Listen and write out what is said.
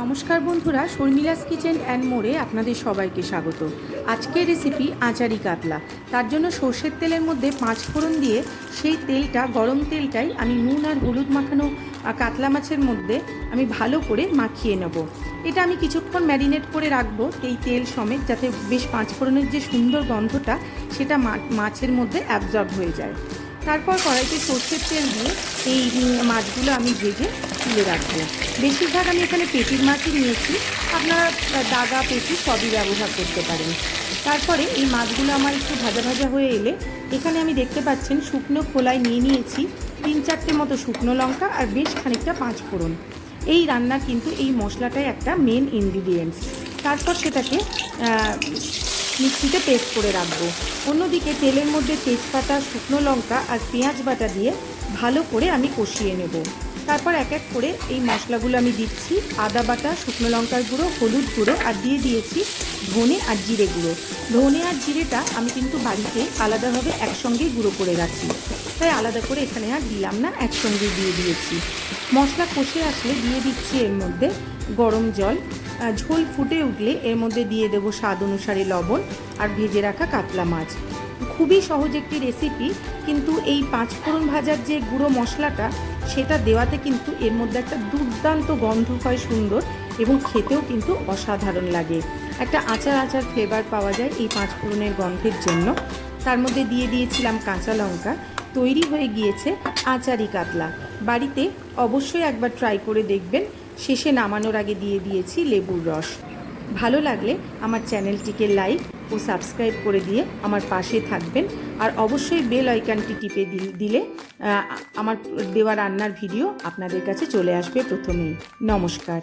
নমস্কার বন্ধুরা, শর্মিলাস kitchen and মোড়ে আপনাদের সবাইকে স্বাগত। আজকের রেসিপি আচারি কাতলা। তার জন্য সর্ষের তেলের মধ্যে 5 ফোড়ন দিয়ে সেই তেলটা, গরম তেলটাই আমি নুন আর হলুদ মাখানো কাতলা মাছের মধ্যে আমি ভালো করে মাখিয়ে নেব। এটা আমি কিছুক্ষণ ম্যারিনেট করে রাখবো এই তেল সমেত, যাতে বেশ 5 ফোড়নের যে সুন্দর গন্ধটা সেটা মাছের মধ্যে অ্যাবজর্ব হয়ে যায়। তারপর কড়াইতে সর্ষের তেল দিয়ে এই মাছগুলো আমি ভেজে তুলে রাখবো। বেশিরভাগ আমি এখানে পেটির মাছই নিয়েছি, আপনারা দাগা পেটি সবই ব্যবহার করতে পারেন। তারপরে এই মাছগুলো আমার একটু ভাজা ভাজা হয়ে এলে এখানে আমি দেখতে পাচ্ছেন শুকনো খোলায় নিয়েছি 3-4টে মতো শুকনো লঙ্কা আর বেশ খানিকটা 5 ফোড়ন। এই রান্না কিন্তু এই মশলাটাই একটা মেন ইনগ্রিডিয়েন্টস। তারপর সেটাকে মিক্সিতে পেস্ট করে রাখবো। অন্যদিকে তেলের মধ্যে তেজপাতা, শুকনো লঙ্কা আর পেঁয়াজ বাটা দিয়ে ভালো করে আমি কষিয়ে নেব। তারপর এক এক করে এই মশলাগুলো আমি দিচ্ছি। আদা বাটা, শুকনো লঙ্কার গুঁড়ো, হলুদ গুঁড়ো আর দিয়ে দিয়েছি ধনে আর জিরে গুঁড়ো। ধনে আর জিরেটা আমি কিন্তু বাড়িতে আলাদাভাবে একসঙ্গেই গুঁড়ো করে রাখি, তাই আলাদা করে এখানে আর দিলাম না, একসঙ্গে দিয়ে দিয়েছি। মশলা কষে আসলে দিয়ে দিচ্ছি এর মধ্যে গরম জল। ঝোল ফুটে উঠলে এর মধ্যে দিয়ে দেবো স্বাদ অনুসারে লবণ আর ভেজে রাখা কাতলা মাছ। খুবই সহজ একটি রেসিপি, কিন্তু এই 5 ফোড়ন ভাজার যে গুঁড়ো মশলাটা সেটা দেওয়াতে কিন্তু এর মধ্যে একটা দুর্দান্ত গন্ধ হয় সুন্দর, এবং খেতেও কিন্তু অসাধারণ লাগে। একটা আচার ফ্লেভার পাওয়া যায় এই 5 ফোড়নের গন্ধের জন্য। তার মধ্যে দিয়ে দিয়েছিলাম কাঁচা লঙ্কা। তৈরি হয়ে গিয়েছে আচারি কাতলা। বাড়িতে অবশ্যই একবার ট্রাই করে দেখবেন। শেষে নামানোর আগে দিয়ে দিয়েছি লেবুর রস। ভালো লাগলে আমার চ্যানেলটিকে লাইক ও সাবস্ক্রাইব করে দিয়ে আমার পাশে থাকবেন, আর অবশ্যই বেল আইকনটি টিপে দিলে আমার দেওয়া রান্নার ভিডিও আপনাদের কাছে চলে আসবে প্রথমেই। নমস্কার।